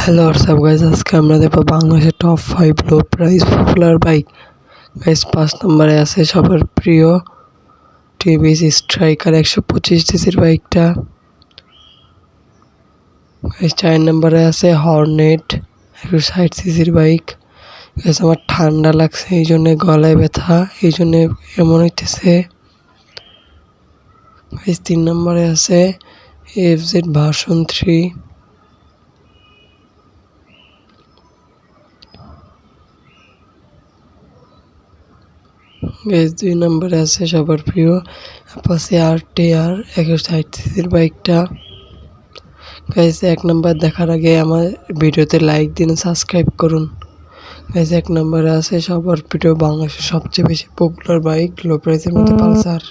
Hello WhatsApp guys, আজকে আমরা দেখবো বাংলাদেশের top 5 low price popular bike. Guys 5 নম্বরে আছে সবার প্রিয় টিভিএস স্ট্রাইকার 125 সিসির বাইকটা। গাইজ 4 নম্বরে আছে হর্নেট 160 সিসির বাইক। গাইজ আমার ঠান্ডা লাগছে, এই জন্যে গলায় ব্যথা, এই জন্যে এমন হইতেছে। গাইজ 3 নম্বরে আছে এফজেড ভার্সন 3। গাইজ 2 নম্বরে আছে সবার প্রিয় অ্যাপাচি RTR 160 সিসির বাইকটা। গাইজ 1 নম্বর দেখার আগে আমার ভিডিওতে লাইক দিন, সাবস্ক্রাইব করুন। গাইজ 1 নম্বরে আছে সবার প্রিয় বাংলাদেশের সবচেয়ে বেশি পপুলার বাইক লো প্রাইসের মধ্যে পালসার।